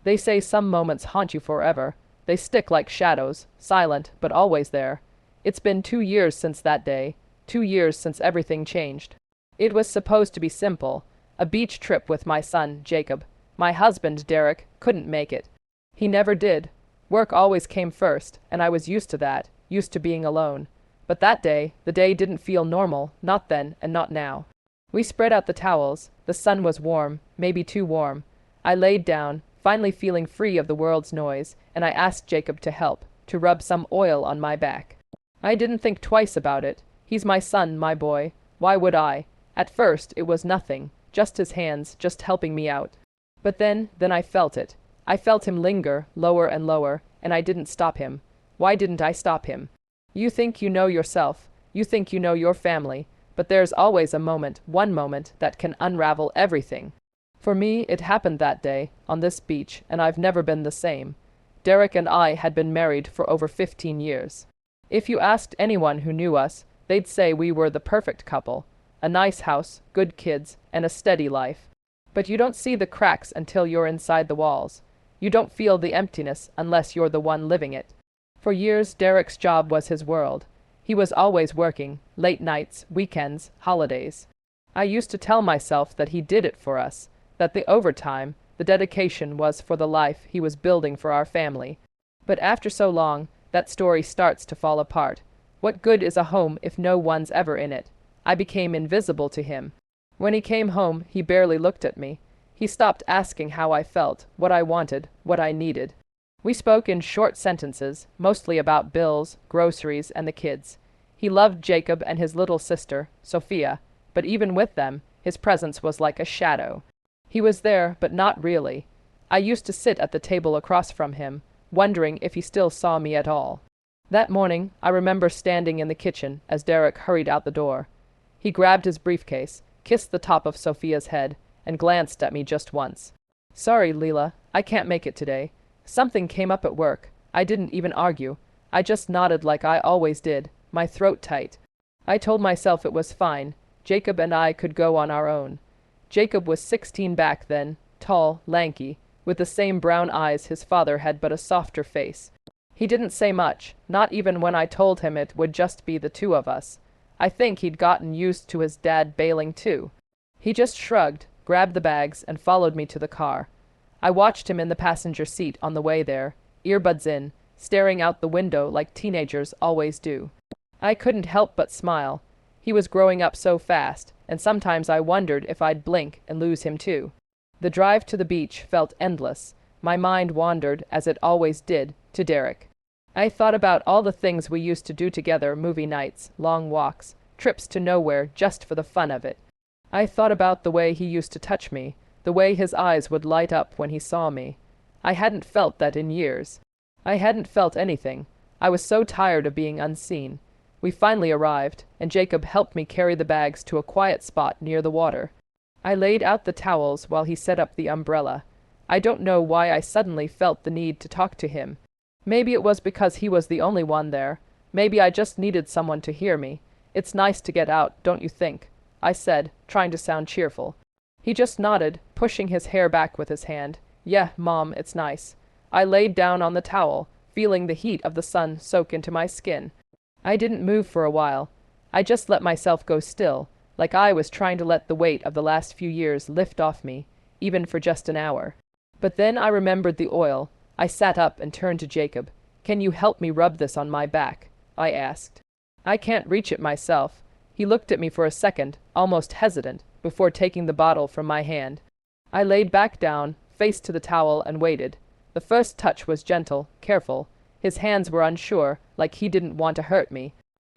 They say some moments haunt you forever. They stick like shadows, silent but always there. It's been 2 years since that day, 2 years since everything changed. It was supposed to be simple, a beach trip with my son, Jacob. My husband, Derek, couldn't make it. He never did. Work always came first, and I was used to that, used to being alone. But that day, the day didn't feel normal, not then and not now. We spread out the towels. The sun was warm, maybe too warm. I laid down, finally feeling free of the world's noise, and I asked Jacob to help, to rub some oil on my back. I didn't think twice about it. He's my son, my boy. Why would I? At first, it was nothing, just his hands, just helping me out. But then I felt it. I felt him linger, lower and lower, and I didn't stop him. Why didn't I stop him? You think you know yourself, you think you know your family, but there's always a moment, one moment, that can unravel everything. For me, it happened that day, on this beach, and I've never been the same. Derek and I had been married for over 15 years. If you asked anyone who knew us, they'd say we were the perfect couple. A nice house, good kids, and a steady life. But you don't see the cracks until you're inside the walls. You don't feel the emptiness unless you're the one living it. For years, Derek's job was his world. He was always working, late nights, weekends, holidays. I used to tell myself that he did it for us, that the overtime, the dedication was for the life he was building for our family. But after so long, that story starts to fall apart. What good is a home if no one's ever in it? I became invisible to him. When he came home, he barely looked at me. He stopped asking how I felt, what I wanted, what I needed. We spoke in short sentences, mostly about bills, groceries, and the kids. He loved Jacob and his little sister, Sophia, but even with them, his presence was like a shadow. He was there, but not really. I used to sit at the table across from him, wondering if he still saw me at all. That morning, I remember standing in the kitchen as Derek hurried out the door. He grabbed his briefcase, kissed the top of Sophia's head, and glanced at me just once. "Sorry, Leela, I can't make it today. Something came up at work. I didn't even argue. I just nodded like I always did, my throat tight. I told myself it was fine. Jacob and I could go on our own." Jacob was 16 back then, tall, lanky, with the same brown eyes his father had but a softer face. He didn't say much, not even when I told him it would just be the two of us. I think he'd gotten used to his dad bailing too. He just shrugged, grabbed the bags, and followed me to the car. I watched him in the passenger seat on the way there, earbuds in, staring out the window like teenagers always do. I couldn't help but smile. He was growing up so fast, and sometimes I wondered if I'd blink and lose him too. The drive to the beach felt endless. My mind wandered, as it always did, to Derek. I thought about all the things we used to do together, movie nights, long walks, trips to nowhere just for the fun of it. I thought about the way he used to touch me, the way his eyes would light up when he saw me. I hadn't felt that in years. I hadn't felt anything. I was so tired of being unseen. We finally arrived, and Jacob helped me carry the bags to a quiet spot near the water. I laid out the towels while he set up the umbrella. I don't know why I suddenly felt the need to talk to him. Maybe it was because he was the only one there. Maybe I just needed someone to hear me. "It's nice to get out, don't you think?" I said, trying to sound cheerful. He just nodded, pushing his hair back with his hand. "Yeah, Mom, it's nice." I laid down on the towel, feeling the heat of the sun soak into my skin. I didn't move for a while. I just let myself go still, like I was trying to let the weight of the last few years lift off me, even for just an hour. But then I remembered the oil. I sat up and turned to Jacob. "Can you help me rub this on my back?" I asked. "I can't reach it myself." He looked at me for a second, almost hesitant, before taking the bottle from my hand. I laid back down, face to the towel, and waited. The first touch was gentle, careful. His hands were unsure, like he didn't want to hurt me.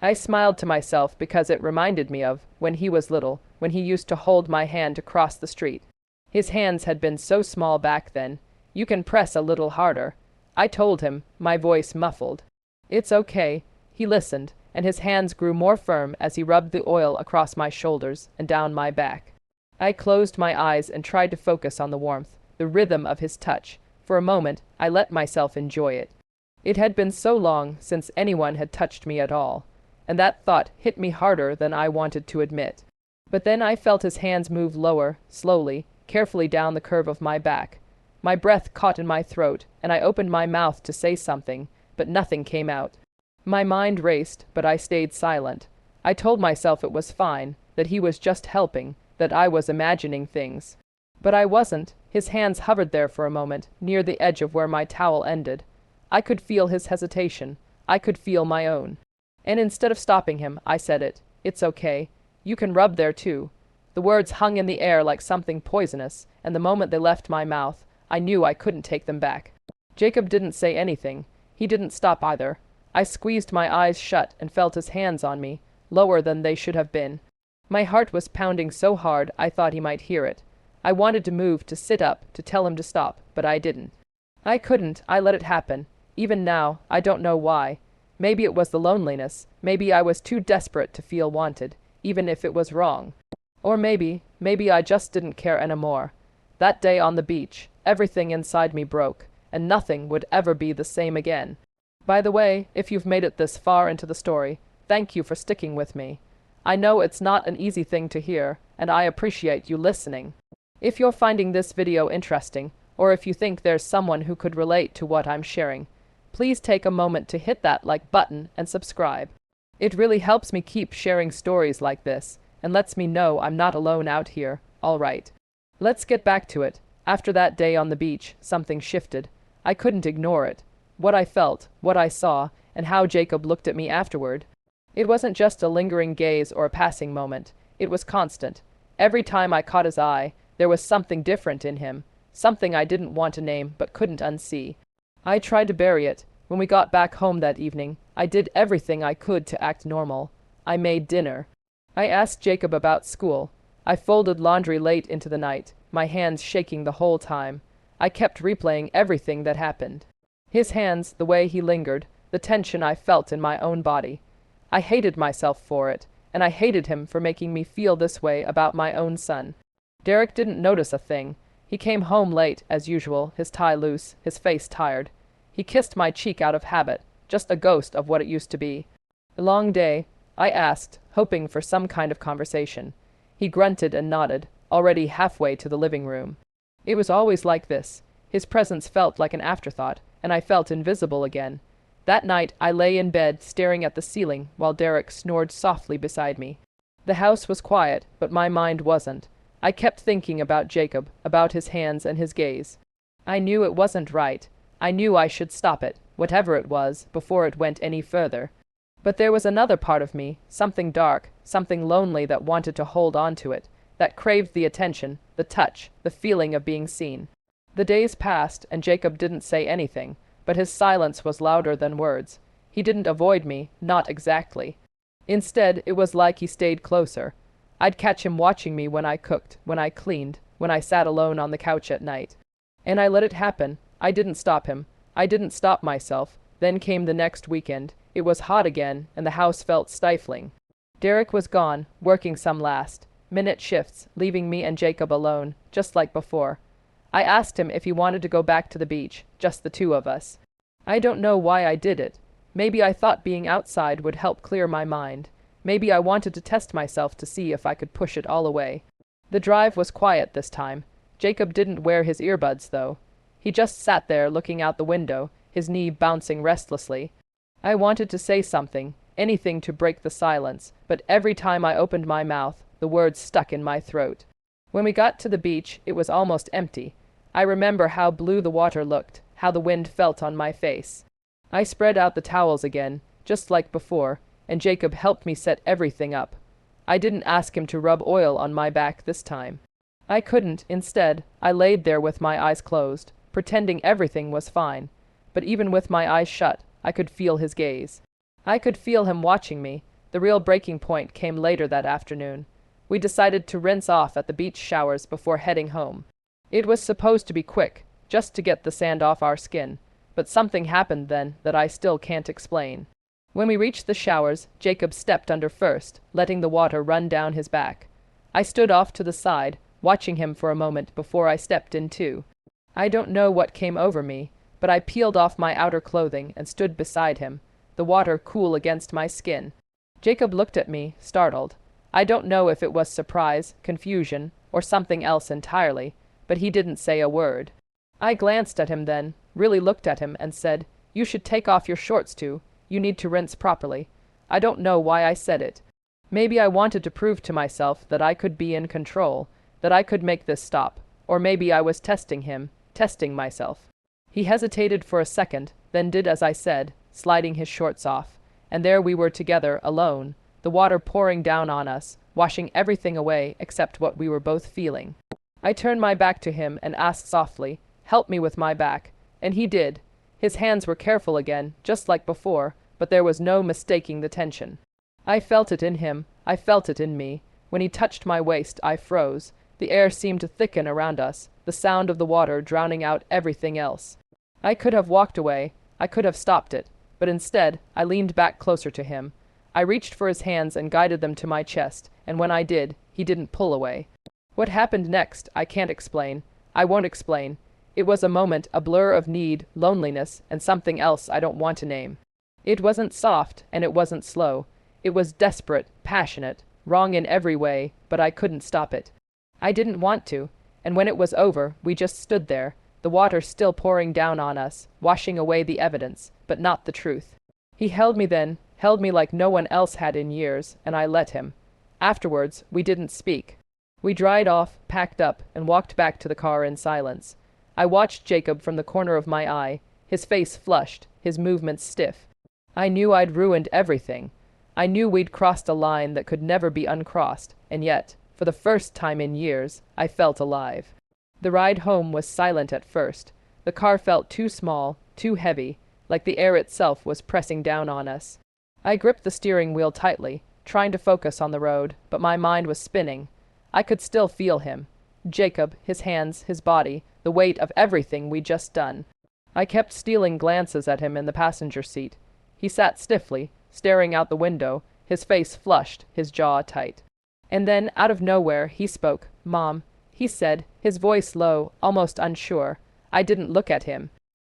I smiled to myself because it reminded me of when he was little, when he used to hold my hand to cross the street. His hands had been so small back then. "You can press a little harder," I told him, my voice muffled. "It's okay." He listened, and his hands grew more firm as he rubbed the oil across my shoulders and down my back. I closed my eyes and tried to focus on the warmth, the rhythm of his touch. For a moment, I let myself enjoy it. It had been so long since anyone had touched me at all, and that thought hit me harder than I wanted to admit. But then I felt his hands move lower, slowly, carefully down the curve of my back. My breath caught in my throat, and I opened my mouth to say something, but nothing came out. My mind raced, but I stayed silent. I told myself it was fine, that he was just helping, that I was imagining things. But I wasn't. His hands hovered there for a moment, near the edge of where my towel ended. I could feel his hesitation. I could feel my own. And instead of stopping him, I said it. It's okay. You can rub there too. The words hung in the air like something poisonous, and the moment they left my mouth, I knew I couldn't take them back. Jacob didn't say anything. He didn't stop either. I squeezed my eyes shut and felt his hands on me, lower than they should have been. My heart was pounding so hard I thought he might hear it. I wanted to move, to sit up, to tell him to stop, but I didn't. I couldn't. I let it happen. Even now, I don't know why. Maybe it was the loneliness. Maybe I was too desperate to feel wanted, even if it was wrong. Or maybe I just didn't care anymore. That day on the beach, everything inside me broke, and nothing would ever be the same again. By the way, if you've made it this far into the story, thank you for sticking with me. I know it's not an easy thing to hear, and I appreciate you listening. If you're finding this video interesting, or if you think there's someone who could relate to what I'm sharing, please take a moment to hit that like button and subscribe. It really helps me keep sharing stories like this, and lets me know I'm not alone out here. All right. Let's get back to it. After that day on the beach, something shifted. I couldn't ignore it. What I felt, what I saw, and how Jacob looked at me afterward. It wasn't just a lingering gaze or a passing moment. It was constant. Every time I caught his eye, there was something different in him, something I didn't want to name but couldn't unsee. I tried to bury it. When we got back home that evening, I did everything I could to act normal. I made dinner. I asked Jacob about school. I folded laundry late into the night, my hands shaking the whole time. I kept replaying everything that happened. His hands, the way he lingered, the tension I felt in my own body. I hated myself for it, and I hated him for making me feel this way about my own son. Derek didn't notice a thing. He came home late, as usual, his tie loose, his face tired. He kissed my cheek out of habit, just a ghost of what it used to be. A long day, I asked, hoping for some kind of conversation. He grunted and nodded, already halfway to the living room. It was always like this. His presence felt like an afterthought, and I felt invisible again. That night I lay in bed staring at the ceiling while Derek snored softly beside me. The house was quiet, but my mind wasn't. I kept thinking about Jacob, about his hands and his gaze. I knew it wasn't right. I knew I should stop it, whatever it was, before it went any further. But there was another part of me, something dark, something lonely that wanted to hold on to it, that craved the attention, the touch, the feeling of being seen. The days passed, and Jacob didn't say anything, but his silence was louder than words. He didn't avoid me, not exactly. Instead, it was like he stayed closer. I'd catch him watching me when I cooked, when I cleaned, when I sat alone on the couch at night. And I let it happen. I didn't stop him. I didn't stop myself. Then came the next weekend. It was hot again, and the house felt stifling. Derek was gone, working some last-minute shifts, leaving me and Jacob alone, just like before. I asked him if he wanted to go back to the beach, just the two of us. I don't know why I did it. Maybe I thought being outside would help clear my mind. Maybe I wanted to test myself to see if I could push it all away. The drive was quiet this time. Jacob didn't wear his earbuds, though. He just sat there looking out the window, his knee bouncing restlessly. I wanted to say something, anything to break the silence, but every time I opened my mouth, the words stuck in my throat. When we got to the beach, it was almost empty. I remember how blue the water looked, how the wind felt on my face. I spread out the towels again, just like before, and Jacob helped me set everything up. I didn't ask him to rub oil on my back this time. I couldn't. Instead, I laid there with my eyes closed, pretending everything was fine. But even with my eyes shut, I could feel his gaze. I could feel him watching me. The real breaking point came later that afternoon. We decided to rinse off at the beach showers before heading home. It was supposed to be quick, just to get the sand off our skin, but something happened then that I still can't explain. When we reached the showers, Jacob stepped under first, letting the water run down his back. I stood off to the side, watching him for a moment before I stepped in too. I don't know what came over me, but I peeled off my outer clothing and stood beside him, the water cool against my skin. Jacob looked at me, startled. I don't know if it was surprise, confusion, or something else entirely, but he didn't say a word. I glanced at him then, really looked at him, and said, "You should take off your shorts too. You need to rinse properly." I don't know why I said it. Maybe I wanted to prove to myself that I could be in control, that I could make this stop. Or maybe I was testing him, testing myself. He hesitated for a second, then did as I said, sliding his shorts off. And there we were together, alone, the water pouring down on us, washing everything away except what we were both feeling. I turned my back to him and asked softly, "Help me with my back." And he did. His hands were careful again, just like before, but there was no mistaking the tension. I felt it in him, I felt it in me. When he touched my waist, I froze. The air seemed to thicken around us, the sound of the water drowning out everything else. I could have walked away, I could have stopped it, but instead, I leaned back closer to him. I reached for his hands and guided them to my chest, and when I did, he didn't pull away. What happened next, I can't explain. I won't explain. It was a moment, a blur of need, loneliness, and something else I don't want to name. It wasn't soft, and it wasn't slow. It was desperate, passionate, wrong in every way, but I couldn't stop it. I didn't want to, and when it was over, we just stood there, the water still pouring down on us, washing away the evidence, but not the truth. He held me then, held me like no one else had in years, and I let him. Afterwards, we didn't speak. We dried off, packed up, and walked back to the car in silence. I watched Jacob from the corner of my eye, his face flushed, his movements stiff. I knew I'd ruined everything. I knew we'd crossed a line that could never be uncrossed, and yet, for the first time in years, I felt alive. The ride home was silent at first. The car felt too small, too heavy, like the air itself was pressing down on us. I gripped the steering wheel tightly, trying to focus on the road, but my mind was spinning. I could still feel him. Jacob, his hands, his body, the weight of everything we'd just done. I kept stealing glances at him in the passenger seat. He sat stiffly, staring out the window, his face flushed, his jaw tight. And then, out of nowhere, he spoke. "Mom," he said, his voice low, almost unsure. I didn't look at him.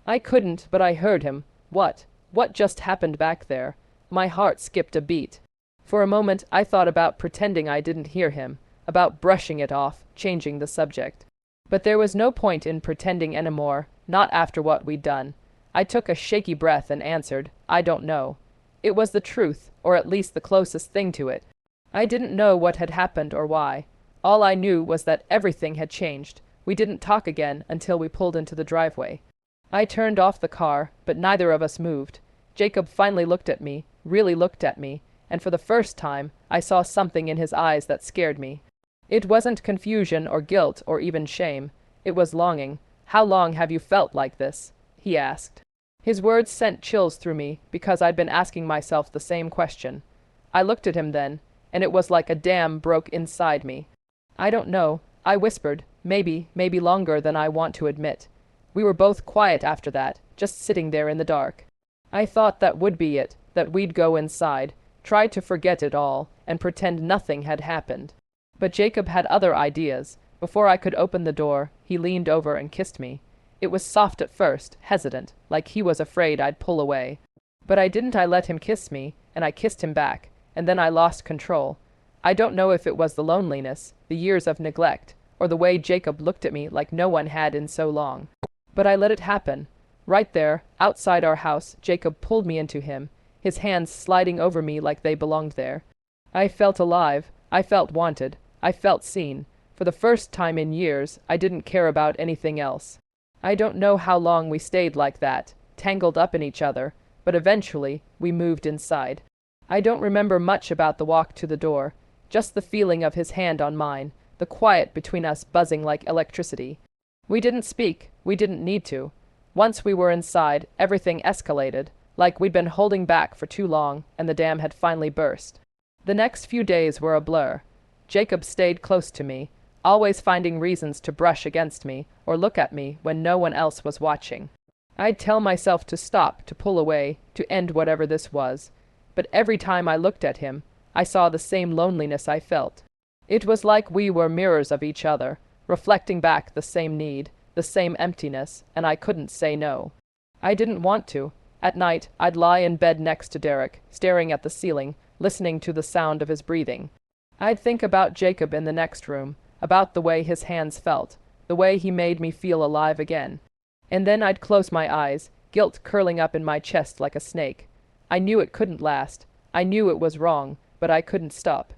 I couldn't, but I heard him. What just happened back there? My heart skipped a beat. For a moment, I thought about pretending I didn't hear him, about brushing it off, changing the subject. But there was no point in pretending anymore, not after what we'd done. I took a shaky breath and answered, "I don't know." It was the truth, or at least the closest thing to it. I didn't know what had happened or why. All I knew was that everything had changed. We didn't talk again until we pulled into the driveway. I turned off the car, but neither of us moved. Jacob finally looked at me, really looked at me, and for the first time, I saw something in his eyes that scared me. It wasn't confusion or guilt or even shame. It was longing. "How long have you felt like this?" he asked. His words sent chills through me because I'd been asking myself the same question. I looked at him then, and it was like a dam broke inside me. "I don't know," I whispered, maybe longer than I want to admit. We were both quiet after that, just sitting there in the dark. I thought that would be it, that we'd go inside, try to forget it all, and pretend nothing had happened. But Jacob had other ideas. Before I could open the door, he leaned over and kissed me. It was soft at first, hesitant, like he was afraid I'd pull away. But I let him kiss me, and I kissed him back, and then I lost control. I don't know if it was the loneliness, the years of neglect, or the way Jacob looked at me like no one had in so long. But I let it happen. Right there, outside our house, Jacob pulled me into him, his hands sliding over me like they belonged there. I felt alive, I felt wanted, I felt seen. For the first time in years, I didn't care about anything else. I don't know how long we stayed like that, tangled up in each other, but eventually, we moved inside. I don't remember much about the walk to the door, just the feeling of his hand on mine, the quiet between us buzzing like electricity. We didn't speak, we didn't need to. Once we were inside, everything escalated, like we'd been holding back for too long, and the dam had finally burst. The next few days were a blur. Jacob stayed close to me, always finding reasons to brush against me or look at me when no one else was watching. I'd tell myself to stop, to pull away, to end whatever this was. But every time I looked at him, I saw the same loneliness I felt. It was like we were mirrors of each other, reflecting back the same need, the same emptiness, and I couldn't say no. I didn't want to. At night, I'd lie in bed next to Derek, staring at the ceiling, listening to the sound of his breathing. I'd think about Jacob in the next room, about the way his hands felt, the way he made me feel alive again. And then I'd close my eyes, guilt curling up in my chest like a snake. I knew it couldn't last. I knew it was wrong, but I couldn't stop.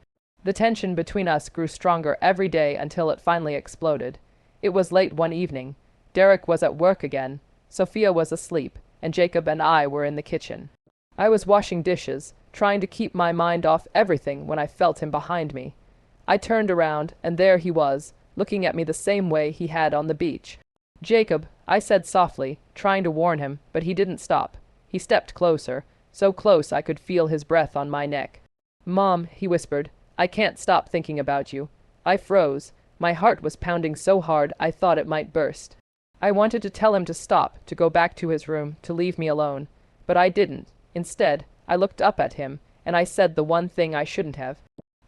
The tension between us grew stronger every day until it finally exploded. It was late one evening. Derek was at work again, Sophia was asleep, and Jacob and I were in the kitchen. I was washing dishes, trying to keep my mind off everything when I felt him behind me. I turned around, and there he was, looking at me the same way he had on the beach. "Jacob," I said softly, trying to warn him, but he didn't stop. He stepped closer, so close I could feel his breath on my neck. "Mom," he whispered, "I can't stop thinking about you." I froze. My heart was pounding so hard I thought it might burst. I wanted to tell him to stop, to go back to his room, to leave me alone. But I didn't. Instead, I looked up at him, and I said the one thing I shouldn't have.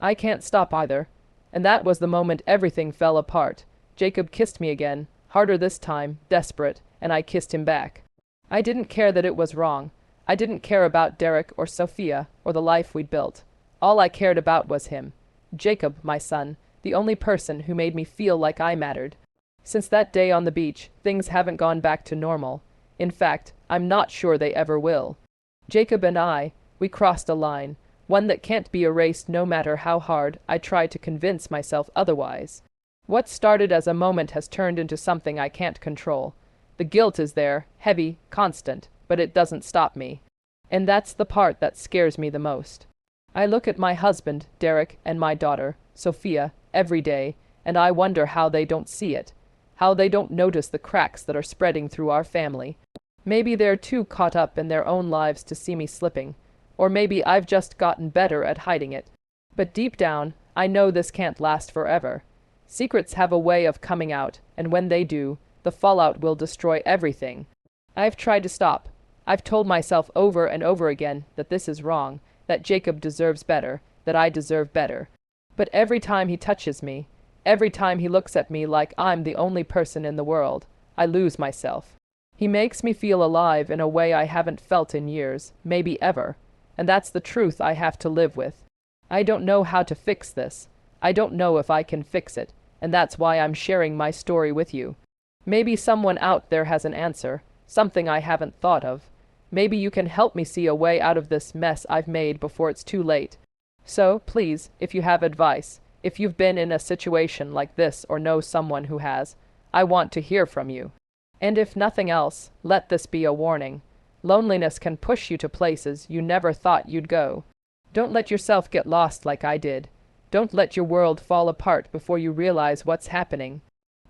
"I can't stop either." And that was the moment everything fell apart. Jacob kissed me again, harder this time, desperate, and I kissed him back. I didn't care that it was wrong. I didn't care about Derek or Sophia or the life we'd built. All I cared about was him. Jacob, my son, the only person who made me feel like I mattered. Since that day on the beach, things haven't gone back to normal. In fact, I'm not sure they ever will. Jacob and I, we crossed a line, one that can't be erased no matter how hard I try to convince myself otherwise. What started as a moment has turned into something I can't control. The guilt is there, heavy, constant, but it doesn't stop me. And that's the part that scares me the most. I look at my husband, Derek, and my daughter, Sophia, every day, and I wonder how they don't see it, how they don't notice the cracks that are spreading through our family. Maybe they're too caught up in their own lives to see me slipping, or maybe I've just gotten better at hiding it. But deep down, I know this can't last forever. Secrets have a way of coming out, and when they do, the fallout will destroy everything. I've tried to stop. I've told myself over and over again that this is wrong, that Jacob deserves better, that I deserve better. But every time he touches me, every time he looks at me like I'm the only person in the world, I lose myself. He makes me feel alive in a way I haven't felt in years, maybe ever, and that's the truth I have to live with. I don't know how to fix this. I don't know if I can fix it, and that's why I'm sharing my story with you. Maybe someone out there has an answer, something I haven't thought of. Maybe you can help me see a way out of this mess I've made before it's too late. So, please, if you have advice, if you've been in a situation like this or know someone who has, I want to hear from you. And if nothing else, let this be a warning. Loneliness can push you to places you never thought you'd go. Don't let yourself get lost like I did. Don't let your world fall apart before you realize what's happening.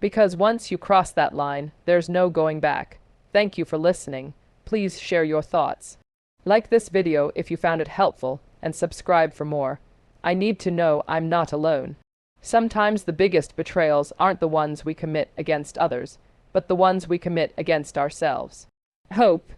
Because once you cross that line, there's no going back. Thank you for listening. Please share your thoughts. Like this video if you found it helpful, and subscribe for more. I need to know I'm not alone. Sometimes the biggest betrayals aren't the ones we commit against others, but the ones we commit against ourselves. Hope